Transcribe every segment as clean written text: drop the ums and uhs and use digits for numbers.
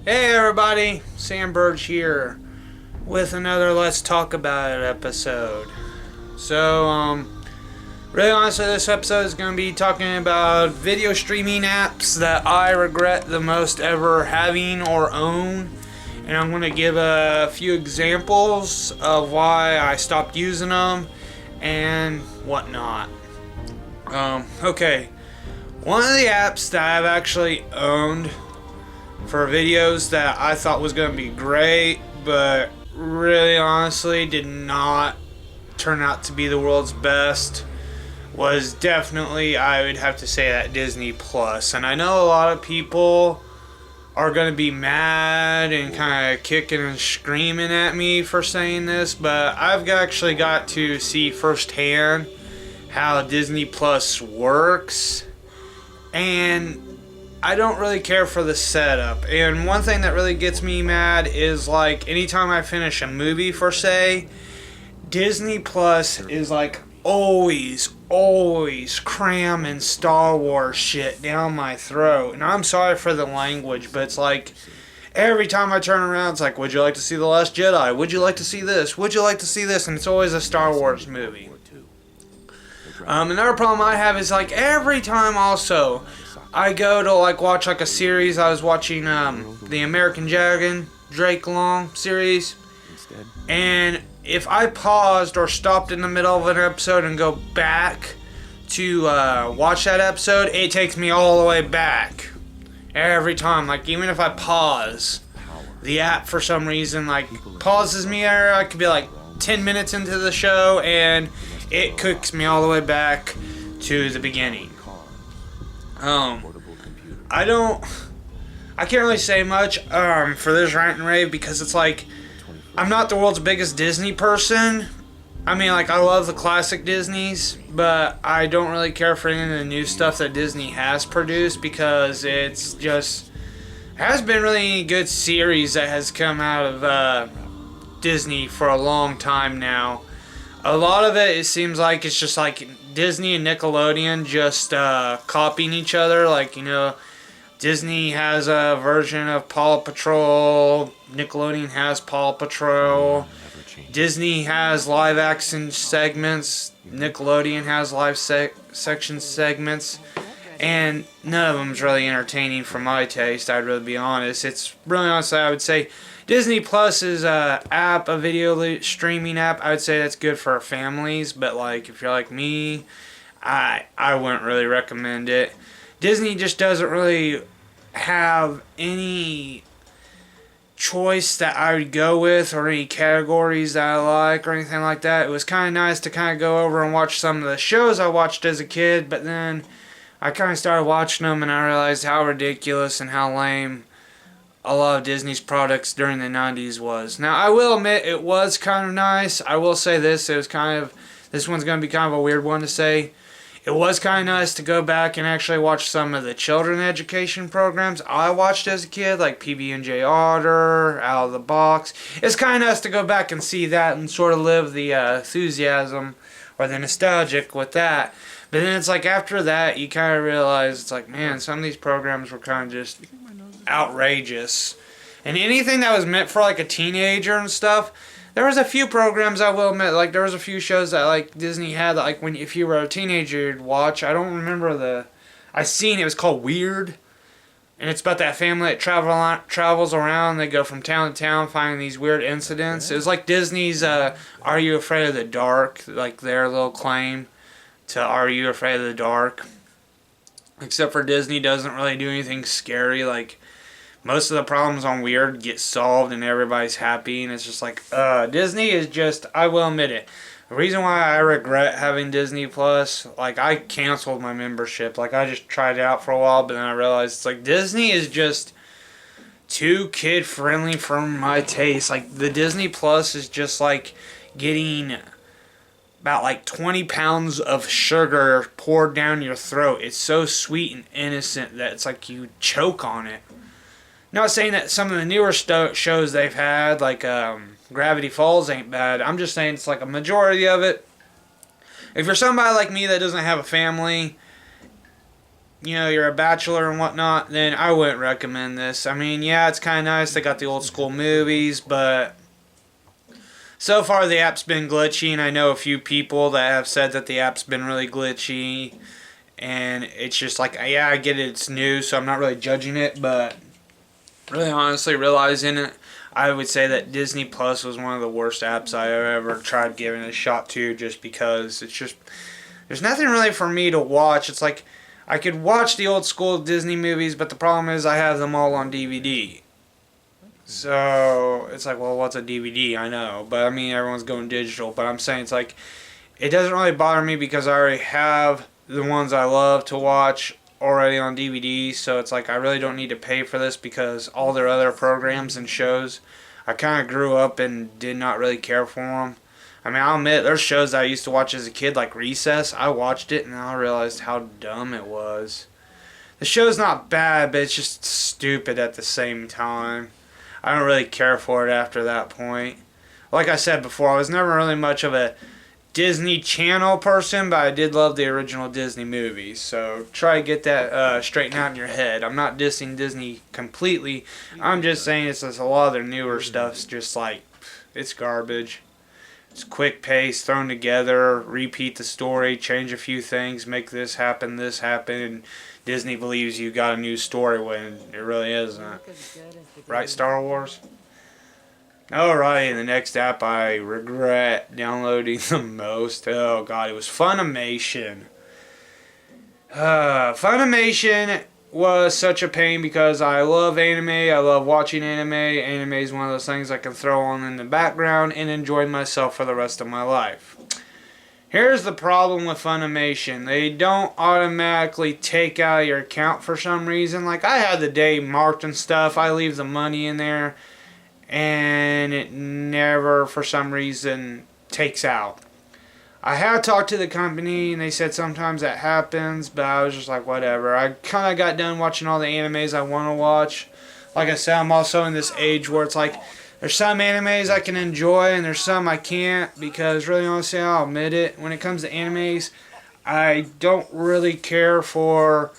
Hey everybody, Sam Burge here with another Let's Talk About It episode. Really honestly, this episode is going to be talking about video streaming apps that I regret the most ever having or own. And I'm going to give a few examples of why I stopped using them and whatnot. Okay. One of the apps that I've actually owned for videos that I thought was going to be great, but really honestly did not turn out to be the world's best, was definitely, I would have to say, that Disney Plus. And I know a lot of people are going to be mad and kind of kicking and screaming at me for saying this, but I've actually got to see firsthand how Disney Plus works, and I don't really care for the setup. And one thing that really gets me mad is, like, anytime I finish a movie, for say, Disney Plus is like always cramming Star Wars shit down my throat. And I'm sorry for the language, but it's like every time I turn around, it's like, would you like to see The Last Jedi? Would you like to see this? Would you like to see this? And it's always a Star Wars movie. Another problem I have is, like, every time also I go to, like, watch, like, a series. I was watching the American Dragon Drake Long series, and if I paused or stopped in the middle of an episode and go back to watch that episode, it takes me all the way back every time. Like, even if I pause, the app for some reason, like, pauses me, or I could be like 10 minutes into the show and it kicks me all the way back to the beginning. I can't really say much for this rant and rave, because it's like, I'm not the world's biggest Disney person. I mean, like, I love the classic Disneys, but I don't really care for any of the new stuff that Disney has produced, because it's just has been really any good series that has come out of Disney for a long time now. A lot of it seems like it's just like Disney and Nickelodeon just copying each other. Like, you know, Disney has a version of Paw Patrol, Nickelodeon has Paw Patrol, Disney has live action segments, Nickelodeon has live section segments, and none of them's really entertaining for my taste, I'd really be honest. It's really honestly, I would say Disney Plus is a video streaming app. I would say that's good for families, but, like, if you're like me, I wouldn't really recommend it. Disney just doesn't really have any choice that I would go with, or any categories that I like, or anything like that. It was kind of nice to kind of go over and watch some of the shows I watched as a kid, but then I kind of started watching them and I realized how ridiculous and how lame a lot of Disney's products during the 90s was. Now, I will admit it was kind of nice. I will say this, this one's going to be kind of a weird one to say. It was kind of nice to go back and actually watch some of the children education programs I watched as a kid, like PB&J Otter, Out of the Box. It's kind of nice to go back and see that and sort of live the enthusiasm or the nostalgic with that. But then it's like, after that, you kind of realize, it's like, man, some of these programs were kind of just outrageous. And anything that was meant for, like, a teenager and stuff, there was a few programs, I will admit, like, there was a few shows that, like, Disney had that, like, when, if you were a teenager, you'd watch. I don't remember I seen it was called Weird, and it's about that family that travels around. They go from town to town finding these weird incidents. It was like Disney's Are You Afraid of the Dark, like their little claim to Are You Afraid of the Dark. Except for Disney doesn't really do anything scary. Like, most of the problems on Weird get solved and everybody's happy, and it's just like, Disney is just, I will admit it. The reason why I regret having Disney Plus, like, I canceled my membership. Like, I just tried it out for a while, but then I realized, it's like, Disney is just too kid-friendly for my taste. Like, the Disney Plus is just like getting about, like, 20 pounds of sugar poured down your throat. It's so sweet and innocent that it's like you choke on it. Not saying that some of the newer shows they've had, like Gravity Falls, ain't bad. I'm just saying it's like a majority of it. If you're somebody like me that doesn't have a family, you're a bachelor and whatnot, then I wouldn't recommend this. I mean, yeah, it's kind of nice. They got the old school movies, but so far the app's been glitchy, and I know a few people that have said that the app's been really glitchy, and it's just like, yeah, I get it, it's new, so I'm not really judging it, but really honestly realizing it, I would say that Disney Plus was one of the worst apps I ever tried giving a shot to, just because it's just, there's nothing really for me to watch. It's like, I could watch the old school Disney movies, but the problem is I have them all on DVD. So, it's like, well, what's a DVD? I know, but I mean, everyone's going digital, but I'm saying it's like, it doesn't really bother me because I already have the ones I love to watch already on DVD, so it's like I really don't need to pay for this because all their other programs and shows, I kind of grew up and did not really care for them. I mean, I'll admit, there's shows that I used to watch as a kid, like Recess. I watched it and I realized how dumb it was. The show's not bad, but it's just stupid at the same time. I don't really care for it after that point. Like I said before, I was never really much of a Disney Channel person, but I did love the original Disney movies. So try to get that straightened out in your head. I'm not dissing Disney completely. I'm just saying it's just a lot of their newer stuff's just like, it's garbage. It's quick pace, thrown together, repeat the story, change a few things, make this happen, and Disney believes you got a new story when it really isn't. Right, Star Wars? Alright, the next app I regret downloading the most. Oh god, it was Funimation. Funimation was such a pain because I love anime, I love watching anime. Anime is one of those things I can throw on in the background and enjoy myself for the rest of my life. Here's the problem with Funimation. They don't automatically take out your account for some reason. Like, I had the day marked and stuff. I leave the money in there, and it never, for some reason, takes out. I had talked to the company, and they said sometimes that happens, but I was just like, whatever. I kind of got done watching all the animes I want to watch. Like I said, I'm also in this age where it's like, there's some animes I can enjoy and there's some I can't, because really honestly, I'll admit it, when it comes to animes, I don't really care for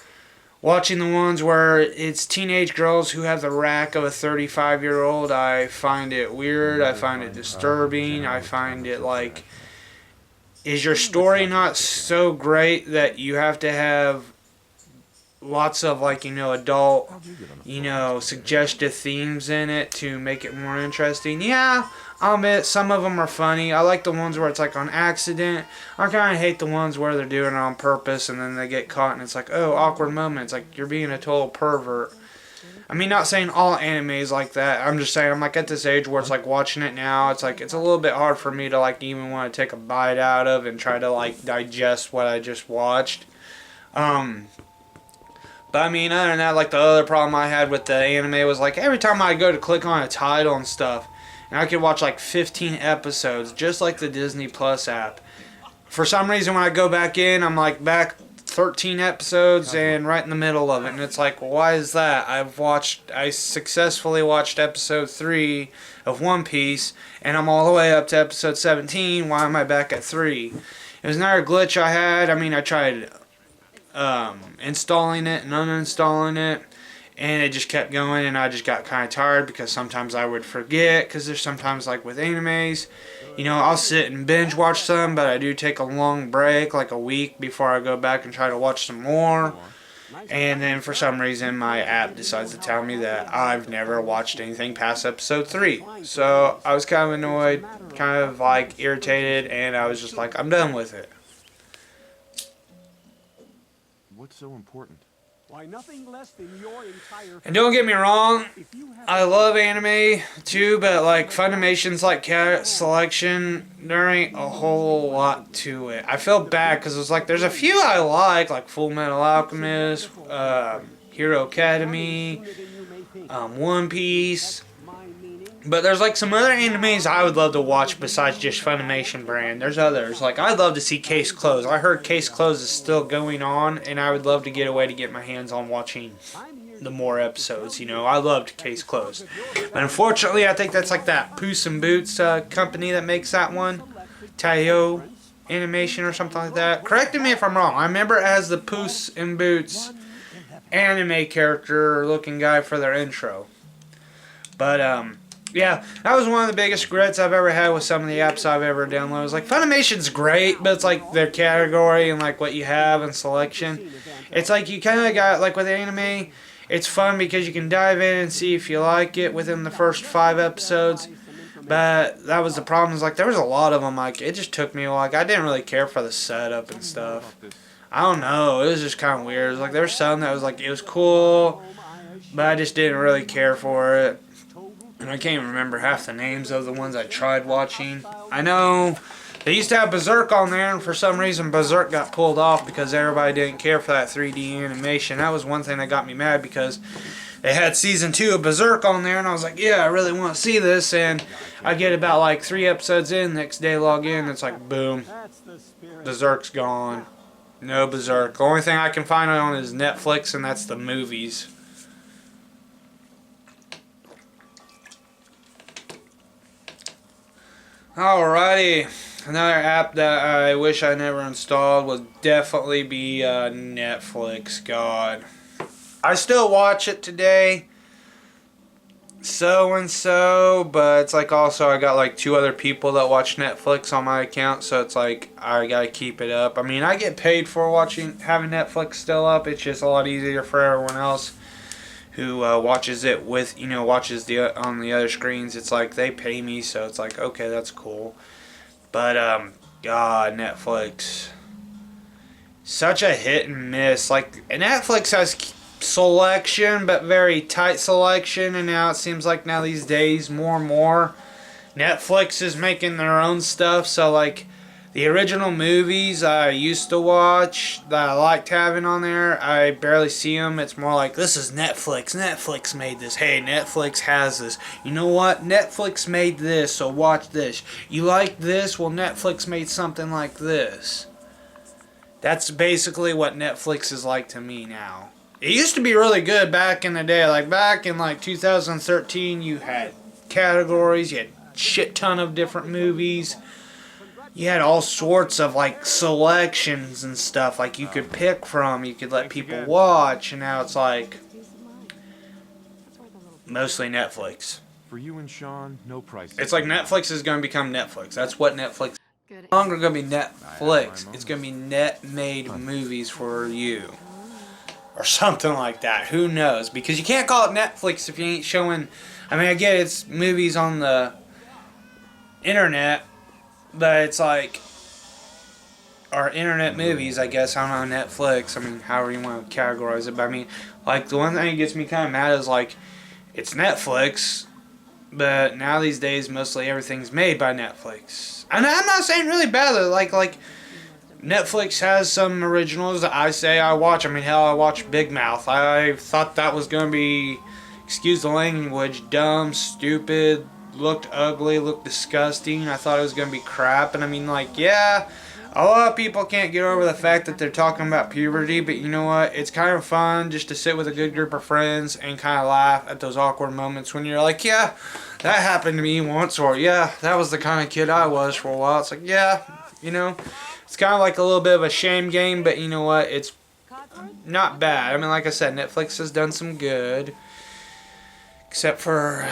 watching the ones where it's teenage girls who have the rack of a 35-year-old. I find it weird, I find it disturbing, I find it like, is your story not so great that you have to have lots of, like, adult, suggestive themes in it to make it more interesting? Yeah, I'll admit, some of them are funny. I like the ones where it's, like, on accident. I kind of hate the ones where they're doing it on purpose and then they get caught and it's like, oh, awkward moment. It's like, you're being a total pervert. I mean, not saying all anime is like that. I'm just saying, I'm, like, at this age where it's, like, watching it now, it's, like, it's a little bit hard for me to, like, even want to take a bite out of and try to, like, digest what I just watched. But I mean, other than that, like, the other problem I had with the anime was, like, every time I go to click on a title and stuff, and I could watch, like, 15 episodes, just like the Disney Plus app. For some reason, when I go back in, I'm, like, back 13 episodes and right in the middle of it. And it's like, why is that? I successfully watched episode 3 of One Piece, and I'm all the way up to episode 17. Why am I back at 3? It was another glitch I had. I mean, I tried installing it and uninstalling it, and it just kept going, and I just got kind of tired because sometimes I would forget, because there's sometimes, like with animes, I'll sit and binge watch some, but I do take a long break, like a week, before I go back and try to watch some more. And then for some reason my app decides to tell me that I've never watched anything past episode 3. So I was kind of annoyed, kind of like irritated, and I was just like, I'm done with it. What's so important? Why, nothing less than your entire... And don't get me wrong, I love anime too, but like Funimation's like cat selection, there ain't a whole lot to it. I feel bad because it's like there's a few I like Full Metal Alchemist, Hero Academy, One Piece. But there's like some other animes I would love to watch besides just Funimation brand. There's others. Like, I'd love to see Case Closed. I heard Case Closed is still going on, and I would love to get away to get my hands on watching the more episodes. I loved Case Closed. But unfortunately, I think that's like that Puss in Boots company that makes that one. Taiyo Animation or something like that. Correct me if I'm wrong. I remember it as the Puss in Boots anime character looking guy for their intro. But yeah, that was one of the biggest regrets I've ever had with some of the apps I've ever downloaded. It's like Funimation's great, but it's like their category and like what you have and selection. It's like you kind of got like with anime, it's fun because you can dive in and see if you like it within the first 5 episodes. But that was the problem. Is like there was a lot of them. Like it just took me like I didn't really care for the setup and stuff. I don't know. It was just kind of weird. It was like there was some that was like it was cool, but I just didn't really care for it. And I can't even remember half the names of the ones I tried watching. I know they used to have Berserk on there, and for some reason Berserk got pulled off because everybody didn't care for that 3D animation. That was one thing that got me mad because they had season 2 of Berserk on there, and I was like, yeah, I really want to see this. And I get about like 3 episodes in, next day log in, it's like, boom, Berserk's gone. No Berserk. The only thing I can find on is Netflix, and that's the movies. Alrighty, another app that I wish I never installed would definitely be Netflix. God, I still watch it today, so, but it's like also I got like 2 other people that watch Netflix on my account, so it's like I gotta keep it up. I mean, I get paid for having Netflix still up. It's just a lot easier for everyone else who watches it with, watches on the other screens. It's like they pay me, so it's like, okay, that's cool. But God, Netflix, such a hit and miss. Like Netflix has selection, but very tight selection, and now it seems like now these days more and more Netflix is making their own stuff. So like the original movies I used to watch that I liked having on there, I barely see them. It's more like, this is Netflix. Netflix made this. Hey, Netflix has this. You know what? Netflix made this, so watch this. You like this? Well, Netflix made something like this. That's basically what Netflix is like to me now. It used to be really good back in the day. Like back in like 2013, you had categories. You had a shit ton of different movies. You had all sorts of like selections and stuff like you could pick from, you could let people watch, and now it's like mostly Netflix. For you and Sean, no price. It's like Netflix is going to become Netflix. That's what Netflix is. It's no longer going to be Netflix. It's going to be net-made movies for you. Or something like that. Who knows? Because you can't call it Netflix if you ain't showing... I mean, I get it's movies on the internet, but it's like, or internet movies, I guess. I don't know, Netflix. I mean, however you want to categorize it. But I mean, like, the one thing that gets me kind of mad is, like, it's Netflix, but now these days, mostly everything's made by Netflix. And I'm not saying really bad. Like, Netflix has some originals that I say I watch. I mean, hell, I watched Big Mouth. I thought that was going to be, excuse the language, dumb, stupid, looked ugly, looked disgusting. I thought it was going to be crap. And I mean, like, yeah, a lot of people can't get over the fact that they're talking about puberty, but you know what? It's kind of fun just to sit with a good group of friends and kind of laugh at those awkward moments when you're like, yeah, that happened to me once, or yeah, that was the kind of kid I was for a while. It's like, yeah, you know, it's kind of like a little bit of a shame game, but you know what? It's not bad. I mean, like I said, Netflix has done some good, except for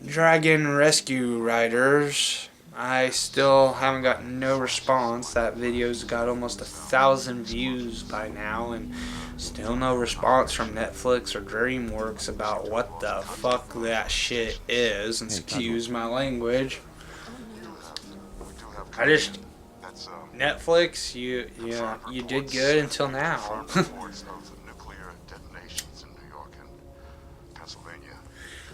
Dragon Rescue Riders. I still haven't gotten no response. That video's got almost 1,000 views by now, and still no response from Netflix or DreamWorks about what the fuck that shit is. Excuse my language. I just, Netflix, you did good until now.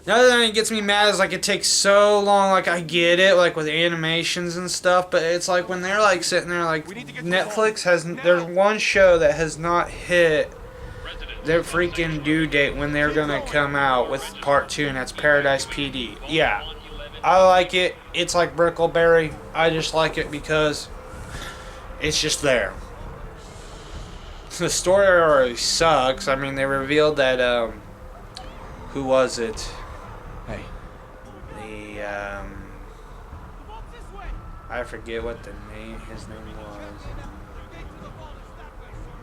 Another thing that gets me mad is, like, it takes so long. Like, I get it, like, with animations and stuff, but it's like when they're, like, sitting there, like, Netflix has, there's one show that has not hit their freaking due date when they're gonna come out with part 2, and that's Paradise PD. Yeah, I like it. It's like Brickleberry. I just like it because it's just there. The story already sucks. I mean, they revealed that, who was it? Hey. I forget what his name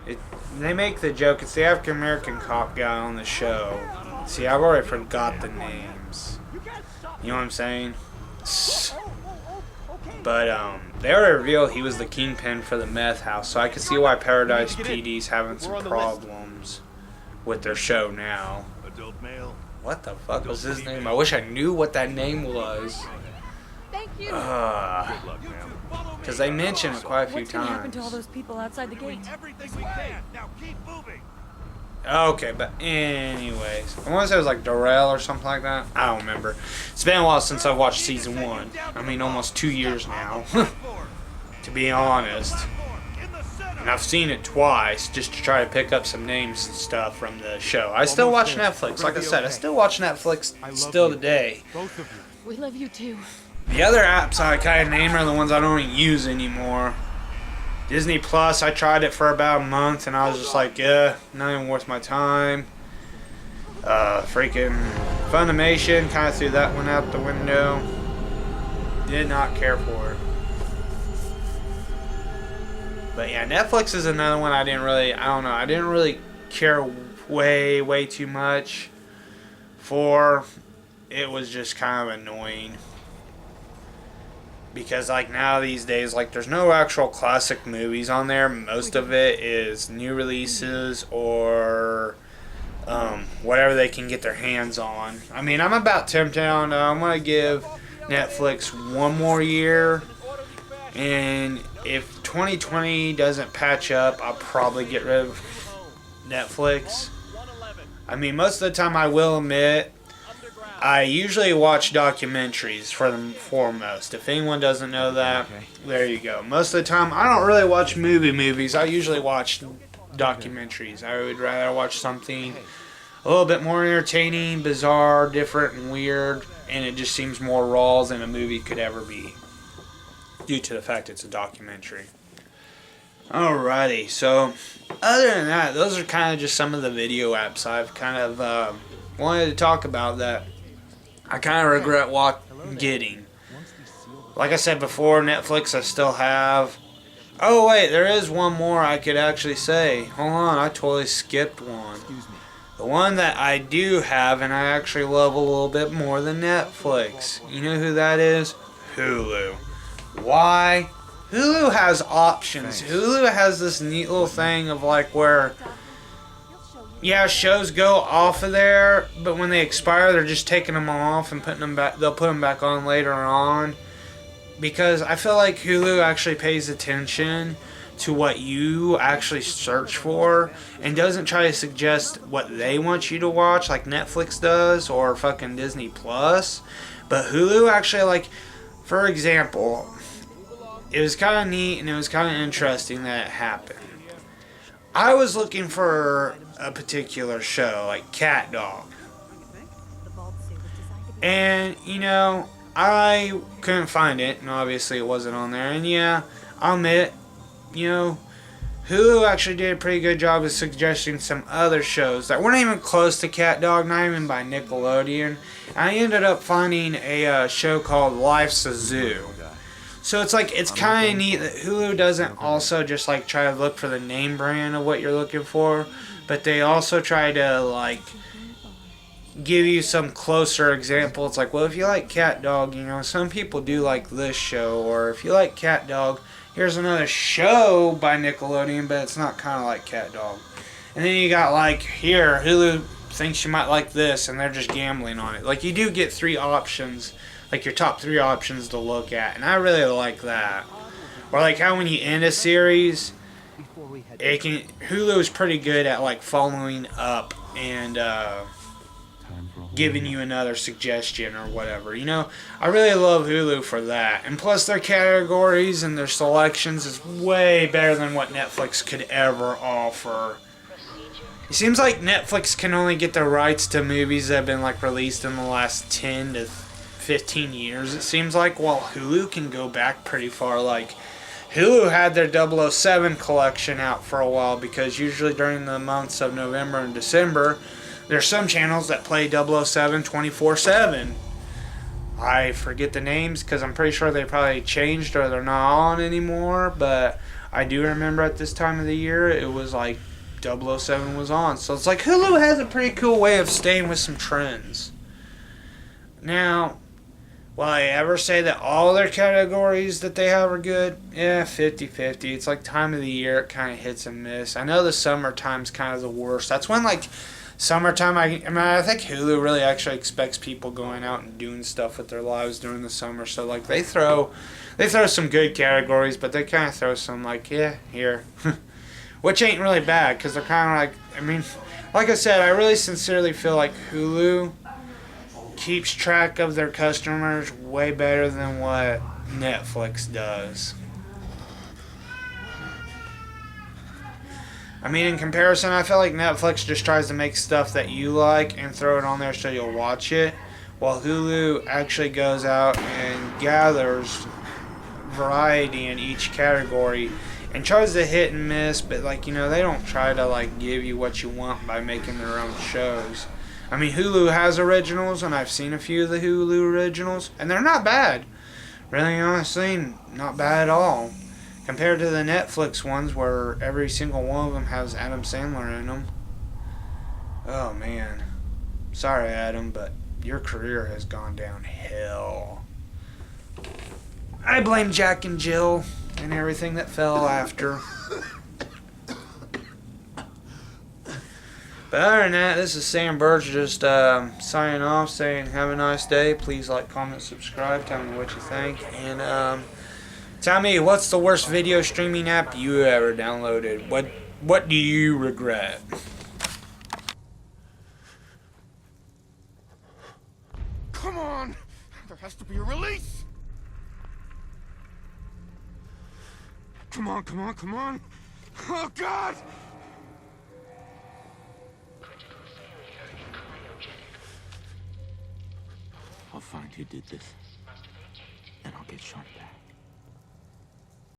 was. They make the joke. It's the African American cop guy on the show. See, I've already forgot the names. You know what I'm saying? But they already revealed he was the kingpin for the meth house, so I can see why Paradise PD's having some problems with their show now. Adult male. What the fuck was his name? I wish I knew what that name was. Thank you. Good luck, ma'am. Because they mentioned it quite a few What's gonna happen times. to all those people outside the gate? Everything we can. Now keep moving. Okay, but anyways, I want to say it was like Darrell or something like that. I don't remember. It's been a while since I've watched season 1. I mean, almost 2 years now, to be honest. And I've seen it twice just to try to pick up some names and stuff from the show. I still watch Netflix. Like I said, I still watch Netflix still today. Both of you. We love you too. The other apps I kind of name are the ones I don't even use anymore. Disney Plus, I tried it for about a month and I was just like, yeah, not even worth my time. Freaking Funimation, kind of threw that one out the window. Did not care for it. But yeah, Netflix is another one I didn't really care way too much for. It was just kind of annoying. Because like now these days, like there's no actual classic movies on there. Most of it is new releases or whatever they can get their hands on. I mean, I'm about tempted on. I'm gonna give Netflix one more year, and if 2020 doesn't patch up, I'll probably get rid of Netflix. I mean, most of the time, I will admit, I usually watch documentaries for them foremost. If anyone doesn't know that, there you go. Most of the time, I don't really watch movies. I usually watch documentaries. I would rather watch something a little bit more entertaining, bizarre, different, and weird, and it just seems more raw than a movie could ever be, due to the fact it's a documentary. Alrighty, so other than that, those are kind of just some of the video apps I've kind of wanted to talk about that I kind of regret getting. Like I said before, Netflix I still have. Oh wait, there is one more I could actually say. Hold on, I totally skipped one. The one that I do have and I actually love a little bit more than Netflix. You know who that is? Hulu. Why? Hulu has options. Hulu has this neat little thing of like where, yeah, shows go off of there, but when they expire, they're just taking them off and putting them back. They'll put them back on later on, because I feel like Hulu actually pays attention to what you actually search for and doesn't try to suggest what they want you to watch like Netflix does or fucking Disney Plus. But Hulu actually, like, for example, it was kind of neat and it was kind of interesting that it happened. I was looking for a particular show, like Cat Dog. And, you know, I couldn't find it, and obviously it wasn't on there. And yeah, I'll admit, you know, Hulu actually did a pretty good job of suggesting some other shows that weren't even close to Cat Dog, not even by Nickelodeon. I ended up finding a show called Life's a Zoo. So it's like, it's kind of neat that Hulu doesn't also just like try to look for the name brand of what you're looking for, but they also try to like give you some closer example. It's like, well, if you like Cat Dog, you know, some people do like this show, or if you like Cat Dog, here's another show by Nickelodeon, but it's not kind of like Cat Dog. And then you got like, here, Hulu thinks you might like this, and they're just gambling on it. Like, you do get 3 options, like your top 3 options to look at, and I really like that. Or like how when you end a series, Hulu is pretty good at like following up and giving you another suggestion or whatever. You know, I really love Hulu for that. And plus their categories and their selections is way better than what Netflix could ever offer. It seems like Netflix can only get the rights to movies that have been like released in the last 10 to 15 years, it seems like, while Hulu can go back pretty far. Like, Hulu had their 007 collection out for a while, because usually during the months of November and December, there's some channels that play 007 24/7. I forget the names because I'm pretty sure they probably changed or they're not on anymore, but I do remember at this time of the year, it was like 007 was on. So it's like Hulu has a pretty cool way of staying with some trends. Now, will I ever say that all their categories that they have are good? Yeah, 50-50. It's like time of the year, it kind of hits and miss. I know the summertime's kind of the worst. That's when, like, summertime, I think Hulu really actually expects people going out and doing stuff with their lives during the summer. So, like, they throw some good categories, but they kind of throw some, like, yeah, here. Which ain't really bad, because they're kind of like, I mean, like I said, I really sincerely feel like Hulu keeps track of their customers way better than what Netflix does. I mean, in comparison, I feel like Netflix just tries to make stuff that you like and throw it on there so you'll watch it, while Hulu actually goes out and gathers variety in each category and tries to hit and miss, but, like, you know, they don't try to, like, give you what you want by making their own shows. I mean, Hulu has originals, and I've seen a few of the Hulu originals, and they're not bad. Really, honestly, not bad at all. Compared to the Netflix ones, where every single one of them has Adam Sandler in them. Oh, man. Sorry, Adam, but your career has gone downhill. I blame Jack and Jill and everything that fell after. But other than that, this is Sam Birch just signing off, saying have a nice day. Please like, comment, subscribe. Tell me what you think. And tell me, what's the worst video streaming app you ever downloaded? What do you regret? Come on! There has to be a release! Come on, come on, come on! Oh, God! I'll find who did this, and I'll get Sean back.